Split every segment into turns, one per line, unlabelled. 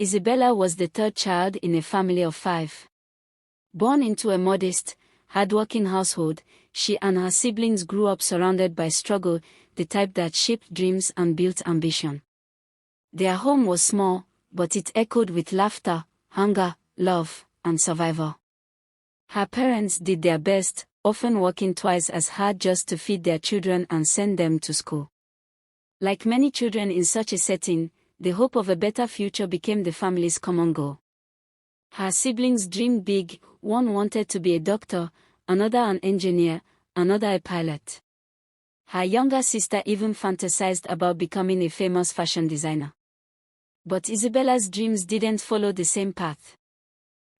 Isabella was the third child in a family of 5. Born into a modest, hard-working household, she and her siblings grew up surrounded by struggle, the type that shaped dreams and built ambition. Their home was small, but it echoed with laughter, hunger, love, and survival. Her parents did their best, often working twice as hard just to feed their children and send them to school. Like many children in such a setting, the hope of a better future became the family's common goal. Her siblings dreamed big, one wanted to be a doctor, another an engineer, another a pilot. Her younger sister even fantasized about becoming a famous fashion designer. But Isabella's dreams didn't follow the same path.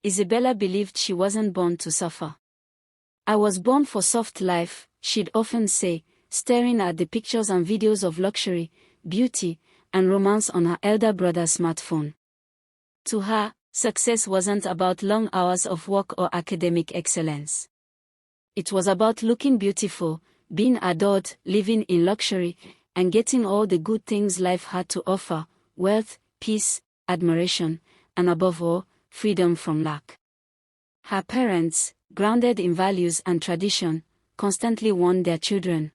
Isabella believed she wasn't born to suffer. "I was born for soft life," she'd often say, staring at the pictures and videos of luxury, beauty, and romance on her elder brother's smartphone. To her, success wasn't about long hours of work or academic excellence. It was about looking beautiful, being adored, living in luxury, and getting all the good things life had to offer: wealth, peace, admiration, and above all, freedom from lack. Her parents, grounded in values and tradition, constantly warned their children,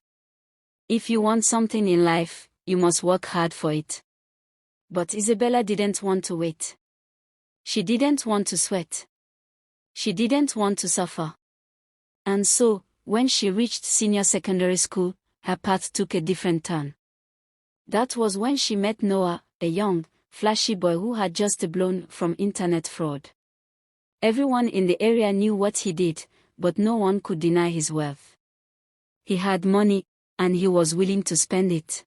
"If you want something in life, you must work hard for it." But Isabella didn't want to wait. She didn't want to sweat. She didn't want to suffer. And so, when she reached senior secondary school, her path took a different turn. That was when she met Noah, a young, flashy boy who had just blown from internet fraud. Everyone in the area knew what he did, but no one could deny his wealth. He had money, and he was willing to spend it.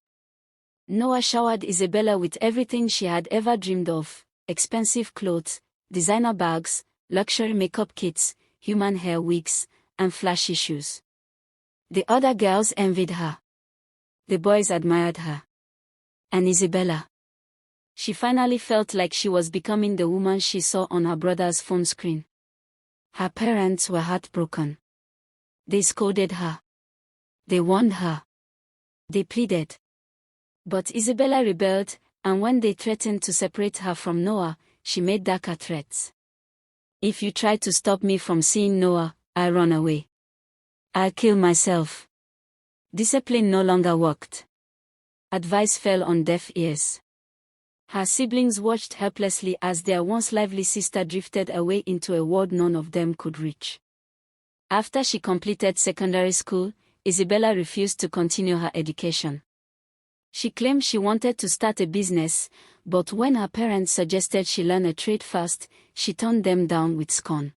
Noah showered Isabella with everything she had ever dreamed of: expensive clothes, designer bags, luxury makeup kits, human hair wigs, and flashy shoes. The other girls envied her. The boys admired her. And Isabella? She finally felt like she was becoming the woman she saw on her brother's phone screen. Her parents were heartbroken. They scolded her. They warned her. They pleaded. But Isabella rebelled, and when they threatened to separate her from Noah, she made darker threats. "If you try to stop me from seeing Noah, I'll run away. I'll kill myself." Discipline no longer worked. Advice fell on deaf ears. Her siblings watched helplessly as their once lively sister drifted away into a world none of them could reach. After she completed secondary school, Isabella refused to continue her education. She claimed she wanted to start a business, but when her parents suggested she learn a trade first, she turned them down with scorn.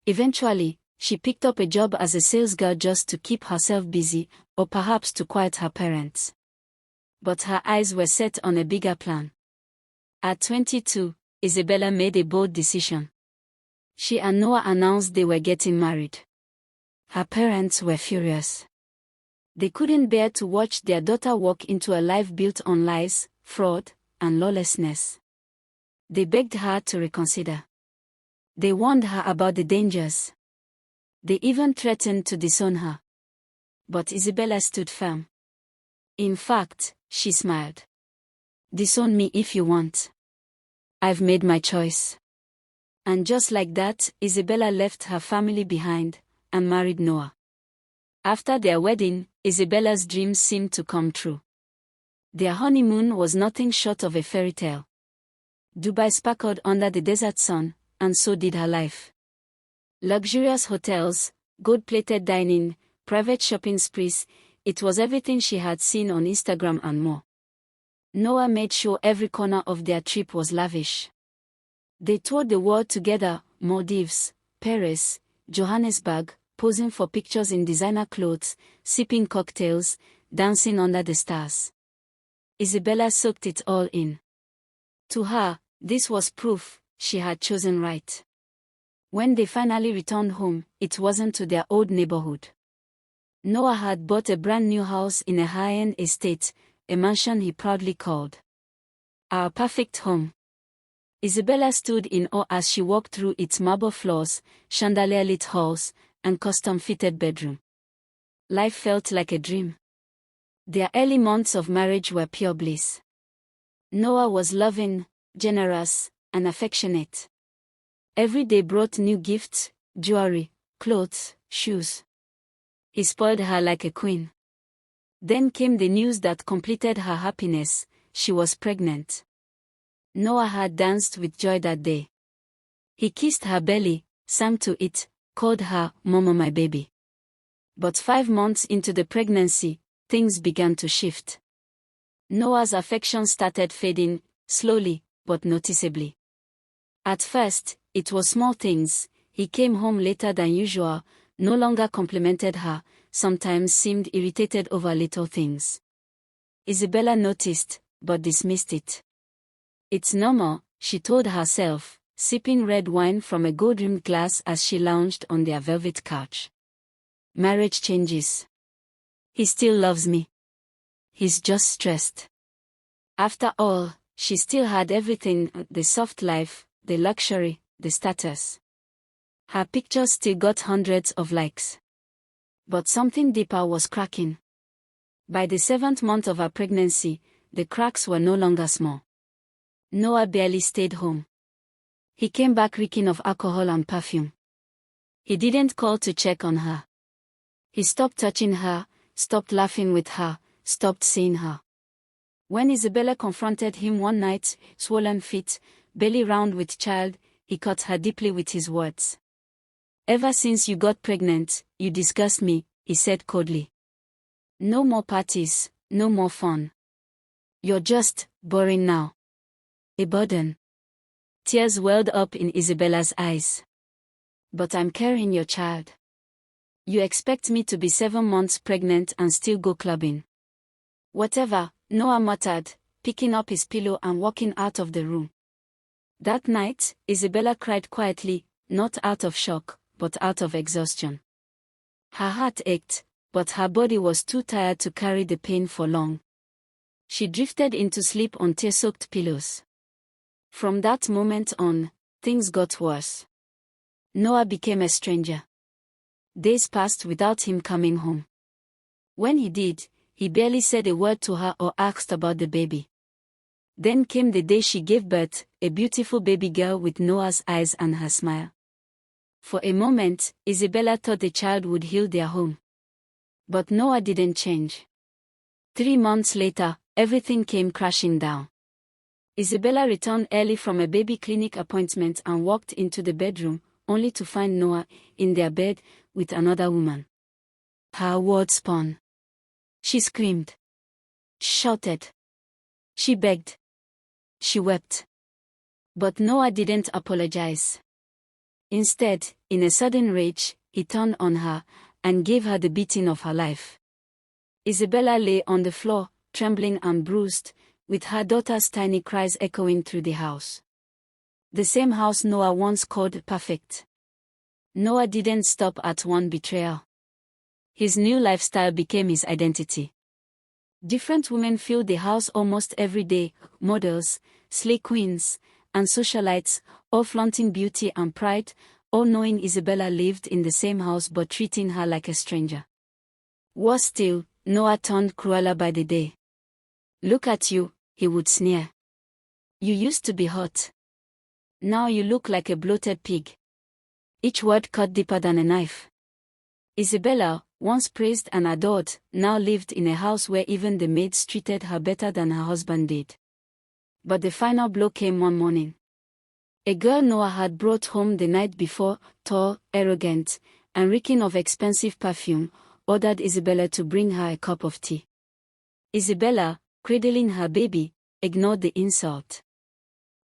Eventually, she picked up a job as a salesgirl just to keep herself busy, or perhaps to quiet her parents. But her eyes were set on a bigger plan. At 22, Isabella made a bold decision. She and Noah announced they were getting married. Her parents were furious. They couldn't bear to watch their daughter walk into a life built on lies, fraud, and lawlessness. They begged her to reconsider. They warned her about the dangers. They even threatened to disown her. But Isabella stood firm. In fact, she smiled. "Disown me if you want. I've made my choice." And just like that, Isabella left her family behind and married Noah. After their wedding, Isabella's dreams seemed to come true. Their honeymoon was nothing short of a fairy tale. Dubai sparkled under the desert sun, and so did her life. Luxurious hotels, gold-plated dining, private shopping sprees, it was everything she had seen on Instagram and more. Noah made sure every corner of their trip was lavish. They toured the world together: Maldives, Paris, Johannesburg, posing for pictures in designer clothes, sipping cocktails, dancing under the stars. Isabella soaked it all in. To her, this was proof she had chosen right. When they finally returned home, it wasn't to their old neighborhood. Noah had bought a brand new house in a high-end estate, a mansion he proudly called our perfect home. Isabella stood in awe as she walked through its marble floors, chandelier-lit halls, and custom-fitted bedroom. Life felt like a dream. Their early months of marriage were pure bliss. Noah was loving, generous, and affectionate. Every day brought new gifts, jewelry, clothes, shoes. He spoiled her like a queen. Then came the news that completed her happiness: she was pregnant. Noah had danced with joy that day. He kissed her belly, sang to it, called her "Mama, my baby." But 5 months into the pregnancy, things began to shift. Noah's affection started fading, slowly, but noticeably. At first, it was small things. He came home later than usual, no longer complimented her, sometimes seemed irritated over little things. Isabella noticed, but dismissed it. "It's normal," she told herself, sipping red wine from a gold-rimmed glass as she lounged on their velvet couch. "Marriage changes. He still loves me. He's just stressed." After all, she still had everything: the soft life, the luxury, the status. Her pictures still got hundreds of likes. But something deeper was cracking. By the 7th month of her pregnancy, the cracks were no longer small. Noah barely stayed home. He came back reeking of alcohol and perfume. He didn't call to check on her. He stopped touching her, stopped laughing with her, stopped seeing her. When Isabella confronted him one night, swollen feet, belly round with child, he cut her deeply with his words. "Ever since you got pregnant, you disgust me," he said coldly. "No more parties, no more fun. You're just boring now. A burden." Tears welled up in Isabella's eyes. "But I'm carrying your child. You expect me to be 7 months pregnant and still go clubbing?" "Whatever," Noah muttered, picking up his pillow and walking out of the room. That night, Isabella cried quietly, not out of shock, but out of exhaustion. Her heart ached, but her body was too tired to carry the pain for long. She drifted into sleep on tear-soaked pillows. From that moment on, things got worse. Noah became a stranger. Days passed without him coming home. When he did, he barely said a word to her or asked about the baby. Then came the day she gave birth, a beautiful baby girl with Noah's eyes and her smile. For a moment, Isabella thought the child would heal their home. But Noah didn't change. 3 months later, everything came crashing down. Isabella returned early from a baby clinic appointment and walked into the bedroom, only to find Noah in their bed with another woman. Her world spun. She screamed. She shouted. She begged. She wept. But Noah didn't apologize. Instead, in a sudden rage, he turned on her and gave her the beating of her life. Isabella lay on the floor, trembling and bruised, with her daughter's tiny cries echoing through the house. The same house Noah once called perfect. Noah didn't stop at one betrayal. His new lifestyle became his identity. Different women filled the house almost every day: models, slay queens, and socialites, all flaunting beauty and pride, all knowing Isabella lived in the same house but treating her like a stranger. Worse still, Noah turned crueler by the day. "Look at you," he would sneer. "You used to be hot. Now you look like a bloated pig." Each word cut deeper than a knife. Isabella, once praised and adored, now lived in a house where even the maids treated her better than her husband did. But the final blow came one morning. A girl Noah had brought home the night before, tall, arrogant, and reeking of expensive perfume, ordered Isabella to bring her a cup of tea. Isabella, cradling her baby, ignored the insult.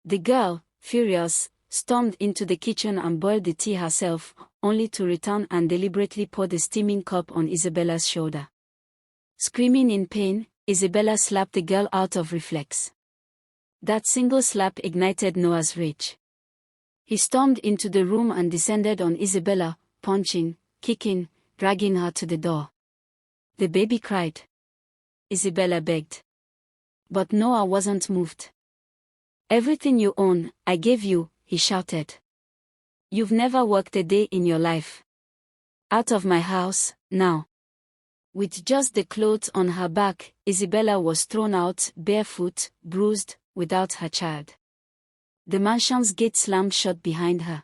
The girl, furious, stormed into the kitchen and boiled the tea herself, only to return and deliberately pour the steaming cup on Isabella's shoulder. Screaming in pain, Isabella slapped the girl out of reflex. That single slap ignited Noah's rage. He stormed into the room and descended on Isabella, punching, kicking, dragging her to the door. The baby cried. Isabella begged. But Noah wasn't moved. "Everything you own, I gave you," he shouted. "You've never worked a day in your life. Out of my house, now." With just the clothes on her back, Isabella was thrown out, barefoot, bruised, without her child. The mansion's gate slammed shut behind her.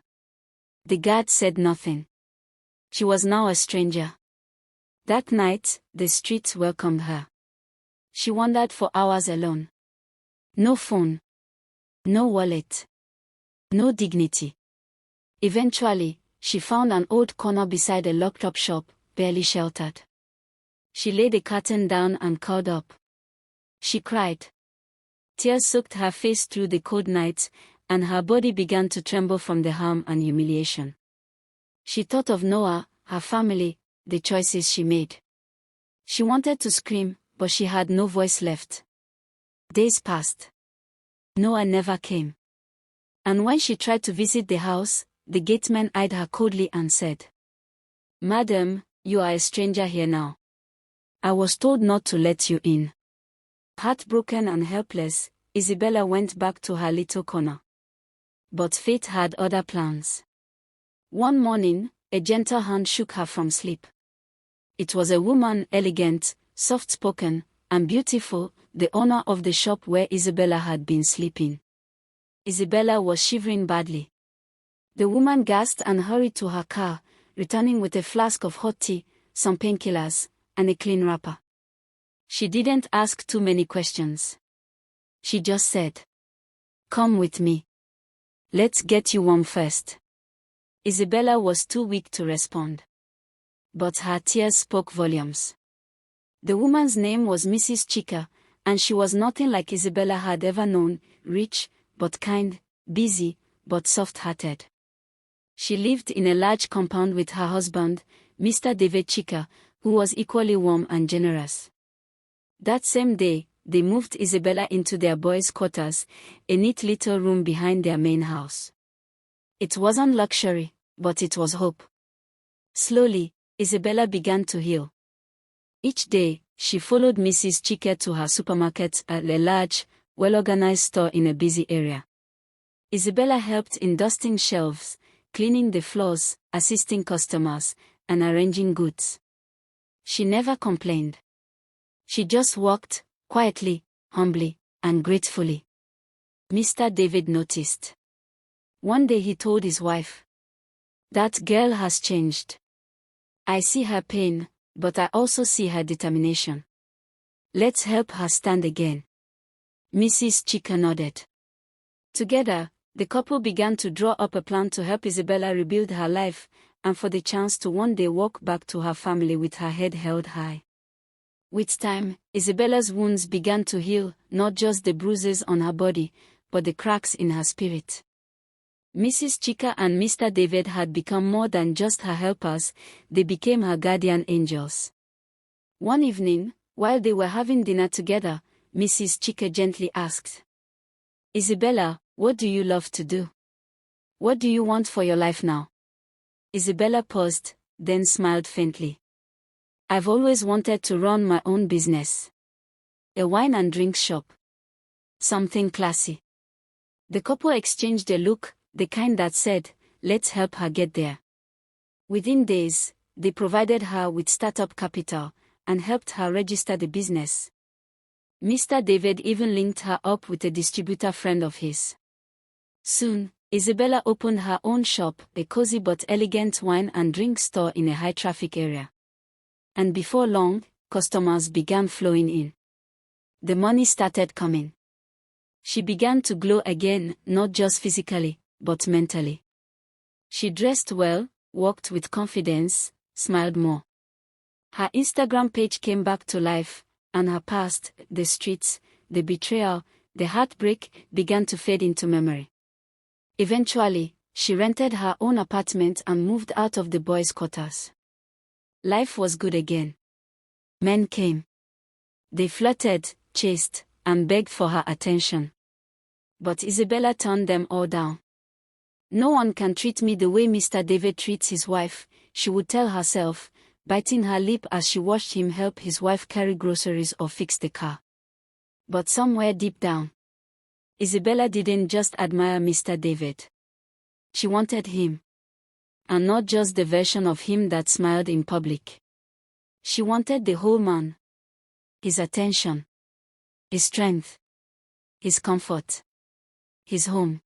The guard said nothing. She was now a stranger. That night, the streets welcomed her. She wandered for hours alone. No phone. No wallet. No dignity. Eventually, she found an old corner beside a locked-up shop, barely sheltered. She laid the curtain down and curled up. She cried. Tears soaked her face through the cold night, and her body began to tremble from the harm and humiliation. She thought of Noah, her family, the choices she made. She wanted to scream, but she had no voice left. Days passed. Noah never came. And when she tried to visit the house, the gateman eyed her coldly and said, "Madam, you are a stranger here now. I was told not to let you in." Heartbroken and helpless, Isabella went back to her little corner. But fate had other plans. One morning, a gentle hand shook her from sleep. It was a woman, elegant, soft-spoken, and beautiful, the owner of the shop where Isabella had been sleeping. Isabella was shivering badly. The woman gasped and hurried to her car, returning with a flask of hot tea, some painkillers, and a clean wrapper. She didn't ask too many questions. She just said, "Come with me. Let's get you warm first." Isabella was too weak to respond. But her tears spoke volumes. The woman's name was Mrs. Chica, and she was nothing like Isabella had ever known, rich, but kind, busy, but soft-hearted. She lived in a large compound with her husband, Mr. David Chica, who was equally warm and generous. That same day, they moved Isabella into their boys' quarters, a neat little room behind their main house. It wasn't luxury, but it was hope. Slowly, Isabella began to heal. Each day, she followed Mrs. Chica to her supermarket at a large, well-organized store in a busy area. Isabella helped in dusting shelves, cleaning the floors, assisting customers, and arranging goods. She never complained. She just worked, quietly, humbly, and gratefully. Mr. David noticed. One day he told his wife, "That girl has changed. I see her pain, but I also see her determination. Let's help her stand again." Mrs. Chica nodded. Together, the couple began to draw up a plan to help Isabella rebuild her life, and for the chance to one day walk back to her family with her head held high. With time, Isabella's wounds began to heal, not just the bruises on her body, but the cracks in her spirit. Mrs. Chica and Mr. David had become more than just her helpers, they became her guardian angels. One evening, while they were having dinner together, Mrs. Chica gently asked, "Isabella, what do you love to do? What do you want for your life now?" Isabella paused, then smiled faintly. "I've always wanted to run my own business. A wine and drink shop. Something classy." The couple exchanged a look, the kind that said, "Let's help her get there." Within days, they provided her with startup capital, and helped her register the business. Mr. David even linked her up with a distributor friend of his. Soon, Isabella opened her own shop, a cozy but elegant wine and drink store in a high-traffic area. And before long, customers began flowing in. The money started coming. She began to glow again, not just physically, but mentally. She dressed well, walked with confidence, smiled more. Her Instagram page came back to life, and her past, the streets, the betrayal, the heartbreak, began to fade into memory. Eventually, she rented her own apartment and moved out of the boys' quarters. Life was good again. Men came. They flirted, chased, and begged for her attention. But Isabella turned them all down. "No one can treat me the way Mr. David treats his wife," she would tell herself, biting her lip as she watched him help his wife carry groceries or fix the car. But somewhere deep down, Isabella didn't just admire Mr. David. She wanted him. And not just the version of him that smiled in public. She wanted the whole man. His attention. His strength. His comfort. His home.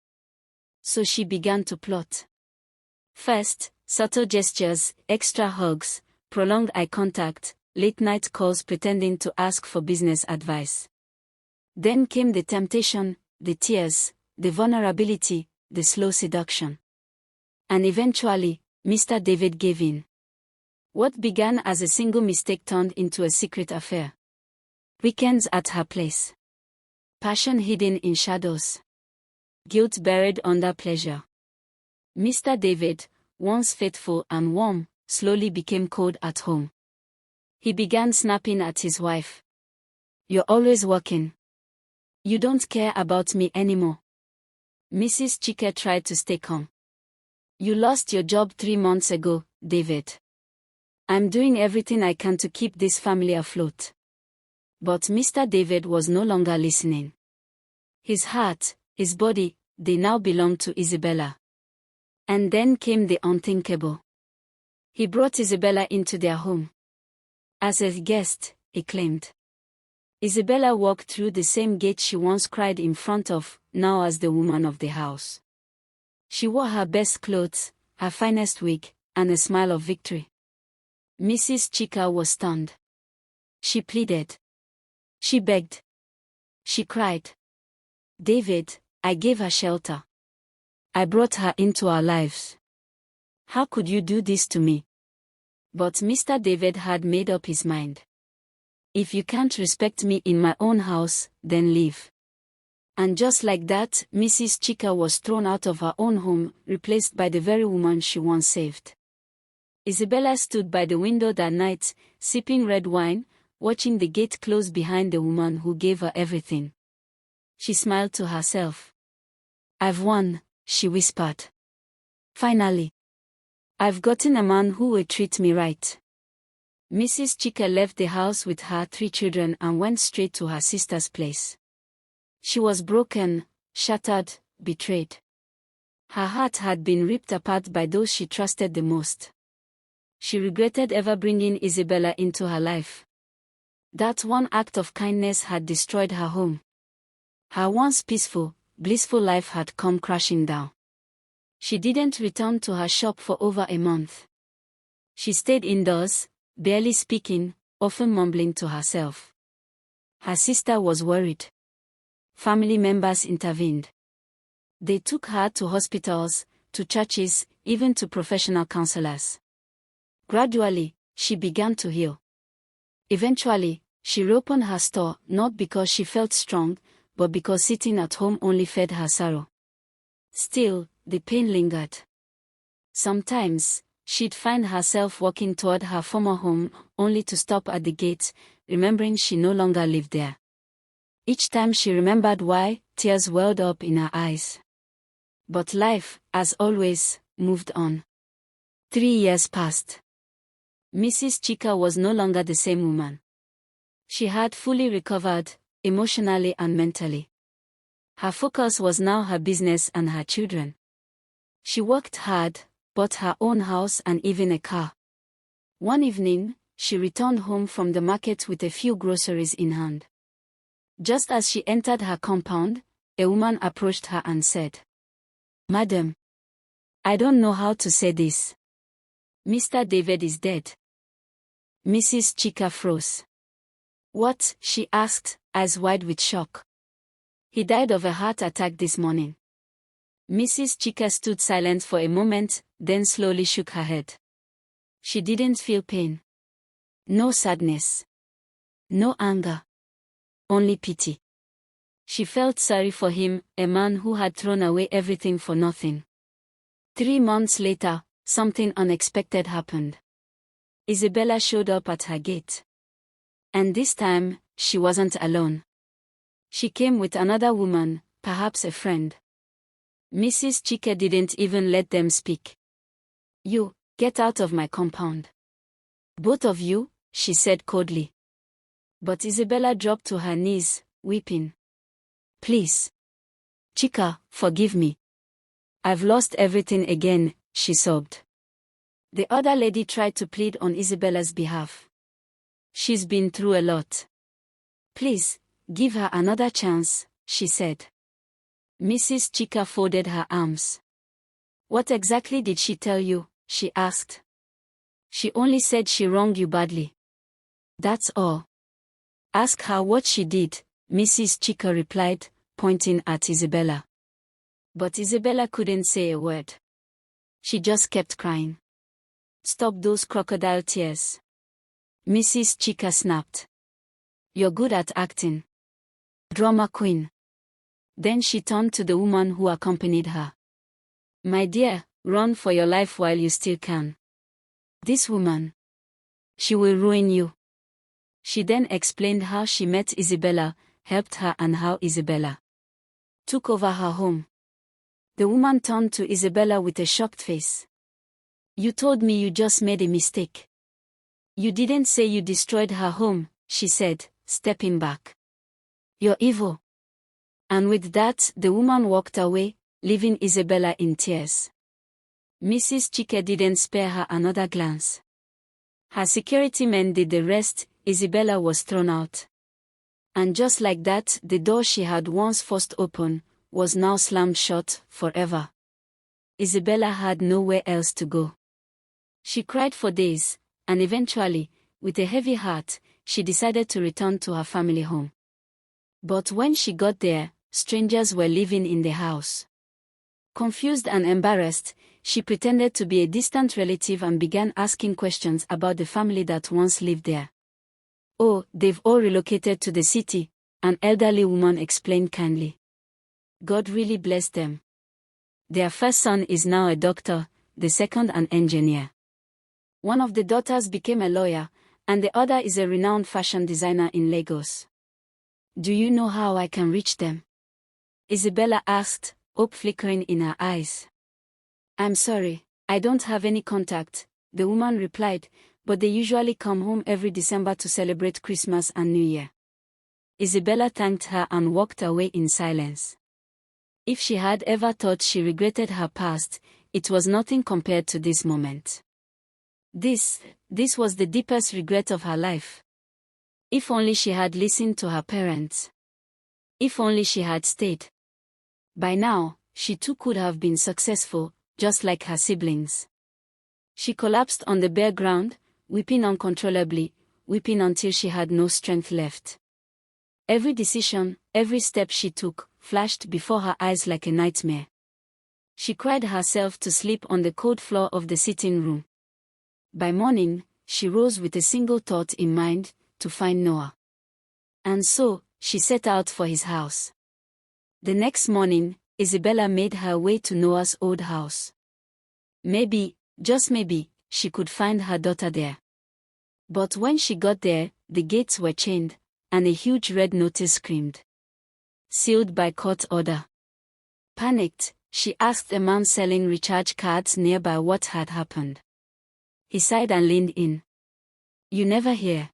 So she began to plot. First, subtle gestures, extra hugs, prolonged eye contact, late-night calls pretending to ask for business advice. Then came the temptation, the tears, the vulnerability, the slow seduction. And eventually, Mr. David gave in. What began as a single mistake turned into a secret affair. Weekends at her place. Passion hidden in shadows. Guilt buried under pleasure. Mr. David, once faithful and warm, slowly became cold at home. He began snapping at his wife. "You're always working. You don't care about me anymore." Mrs. Chike tried to stay calm. "You lost your job 3 months ago, David. I'm doing everything I can to keep this family afloat." But Mr. David was no longer listening. His heart, his body, they now belonged to Isabella. And then came the unthinkable. He brought Isabella into their home. As a guest, he claimed. Isabella walked through the same gate she once cried in front of, now as the woman of the house. She wore her best clothes, her finest wig, and a smile of victory. Mrs. Chika was stunned. She pleaded. She begged. She cried. "David, I gave her shelter. I brought her into our lives. How could you do this to me?" But Mr. David had made up his mind. "If you can't respect me in my own house, then leave." And just like that, Mrs. Chika was thrown out of her own home, replaced by the very woman she once saved. Isabella stood by the window that night, sipping red wine, watching the gate close behind the woman who gave her everything. She smiled to herself. "I've won," she whispered. "Finally. I've gotten a man who will treat me right." Mrs. Chika left the house with her 3 children and went straight to her sister's place. She was broken, shattered, betrayed. Her heart had been ripped apart by those she trusted the most. She regretted ever bringing Isabella into her life. That one act of kindness had destroyed her home. Her once peaceful, blissful life had come crashing down. She didn't return to her shop for over a month. She stayed indoors, barely speaking, often mumbling to herself. Her sister was worried. Family members intervened. They took her to hospitals, to churches, even to professional counselors. Gradually, she began to heal. Eventually, she reopened her store not because she felt strong, but because sitting at home only fed her sorrow. Still, the pain lingered. Sometimes, she'd find herself walking toward her former home, only to stop at the gate, remembering she no longer lived there. Each time she remembered why, tears welled up in her eyes. But life, as always, moved on. 3 years passed. Mrs. Chika was no longer the same woman. She had fully recovered, emotionally and mentally. Her focus was now her business and her children. She worked hard, bought her own house and even a car. One evening, she returned home from the market with a few groceries in hand. Just as she entered her compound, a woman approached her and said, "Madam, I don't know how to say this. Mr. David is dead." Mrs. Chika froze. "What?" she asked, eyes wide with shock. "He died of a heart attack this morning." Mrs. Chika stood silent for a moment, then slowly shook her head. She didn't feel pain. No sadness. No anger. Only pity. She felt sorry for him, a man who had thrown away everything for nothing. 3 months later, something unexpected happened. Isabella showed up at her gate. And this time, she wasn't alone. She came with another woman, perhaps a friend. Mrs. Chike didn't even let them speak. "You, get out of my compound. Both of you," she said coldly. But Isabella dropped to her knees, weeping. "Please. Chika, forgive me. I've lost everything again," she sobbed. The other lady tried to plead on Isabella's behalf. "She's been through a lot. Please, give her another chance," she said. Mrs. Chica folded her arms. What exactly did she tell you? She asked. She only said she wronged you badly. That's all. Ask her what she did, Mrs. Chica replied, pointing at Isabella. But Isabella couldn't say a word. She just kept crying. Stop those crocodile tears. Mrs. Chica snapped. You're good at acting. Drama queen. Then she turned to the woman who accompanied her. My dear, run for your life while you still can. This woman. She will ruin you. She then explained how she met Isabella, helped her, and how Isabella took over her home. The woman turned to Isabella with a shocked face. You told me you just made a mistake. You didn't say you destroyed her home, she said, stepping back. You're evil. And with that, the woman walked away, leaving Isabella in tears. Mrs. Chica didn't spare her another glance. Her security men did the rest. Isabella was thrown out. And just like that, the door she had once forced open was now slammed shut forever. Isabella had nowhere else to go. She cried for days, and eventually, with a heavy heart, she decided to return to her family home. But when she got there, strangers were living in the house. Confused and embarrassed, she pretended to be a distant relative and began asking questions about the family that once lived there. Oh, they've all relocated to the city, an elderly woman explained kindly. God really blessed them. Their first son is now a doctor, the second an engineer. One of the daughters became a lawyer, and the other is a renowned fashion designer in Lagos. Do you know how I can reach them? Isabella asked, hope flickering in her eyes. I'm sorry, I don't have any contact, the woman replied, but they usually come home every December to celebrate Christmas and New Year. Isabella thanked her and walked away in silence. If she had ever thought she regretted her past, it was nothing compared to this moment. This was the deepest regret of her life. If only she had listened to her parents. If only she had stayed. By now, she too could have been successful, just like her siblings. She collapsed on the bare ground, weeping uncontrollably, weeping until she had no strength left. Every decision, every step she took, flashed before her eyes like a nightmare. She cried herself to sleep on the cold floor of the sitting room. By morning, she rose with a single thought in mind, to find Noah. And so, she set out for his house. The next morning, Isabella made her way to Noah's old house. Maybe, just maybe, she could find her daughter there. But when she got there, the gates were chained, and a huge red notice screamed. Sealed by court order. Panicked, she asked a man selling recharge cards nearby what had happened. He sighed and leaned in. You never hear.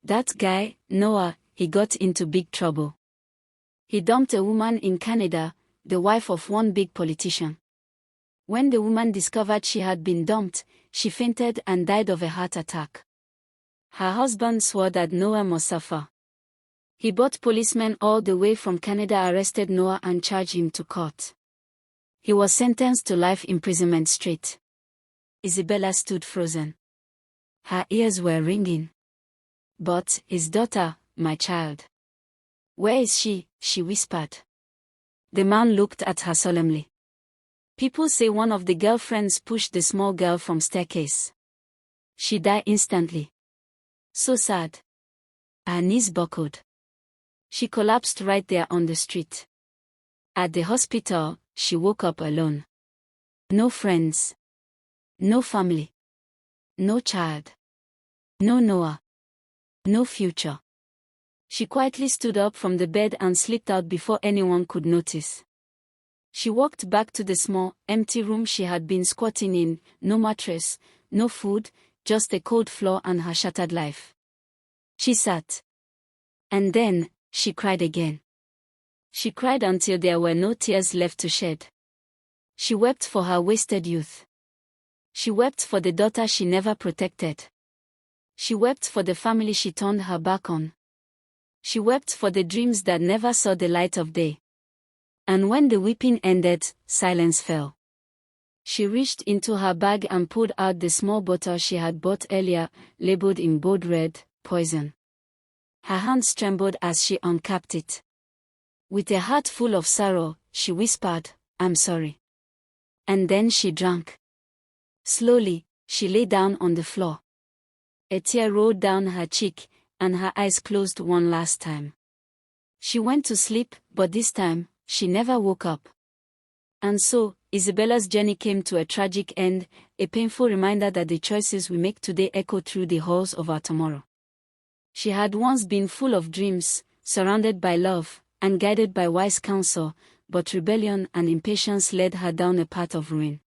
That guy, Noah, he got into big trouble. He dumped a woman in Canada, the wife of one big politician. When the woman discovered she had been dumped, she fainted and died of a heart attack. Her husband swore that Noah must suffer. He brought policemen all the way from Canada, arrested Noah and charged him to court. He was sentenced to life imprisonment straight. Isabella stood frozen. Her ears were ringing. But, his daughter, my child. Where is she? She whispered. The man looked at her solemnly. People say one of the girlfriends pushed the small girl from staircase. She died instantly. So sad. Her knees buckled. She collapsed right there on the street. At the hospital, she woke up alone. No friends. No family. No child. No Noah. No future. She quietly stood up from the bed and slipped out before anyone could notice. She walked back to the small, empty room she had been squatting in, no mattress, no food, just a cold floor and her shattered life. She sat. And then, she cried again. She cried until there were no tears left to shed. She wept for her wasted youth. She wept for the daughter she never protected. She wept for the family she turned her back on. She wept for the dreams that never saw the light of day. And when the weeping ended, silence fell. She reached into her bag and pulled out the small bottle she had bought earlier, labeled in bold red, poison. Her hands trembled as she uncapped it. With a heart full of sorrow, she whispered, "I'm sorry." And then she drank. Slowly, she lay down on the floor. A tear rolled down her cheek, and her eyes closed one last time. She went to sleep, but this time, she never woke up. And so, Isabella's journey came to a tragic end, a painful reminder that the choices we make today echo through the halls of our tomorrow. She had once been full of dreams, surrounded by love, and guided by wise counsel, but rebellion and impatience led her down a path of ruin.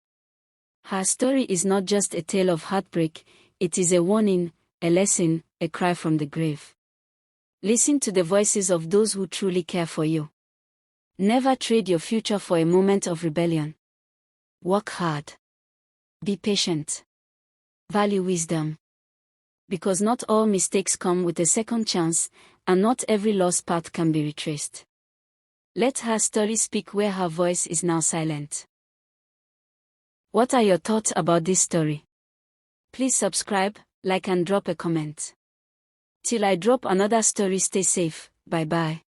Her story is not just a tale of heartbreak, it is a warning, a lesson, a cry from the grave. Listen to the voices of those who truly care for you. Never trade your future for a moment of rebellion. Work hard. Be patient. Value wisdom. Because not all mistakes come with a second chance, and not every lost path can be retraced. Let her story speak where her voice is now silent. What are your thoughts about this story? Please subscribe, like and drop a comment. Till I drop another story, stay safe, bye bye.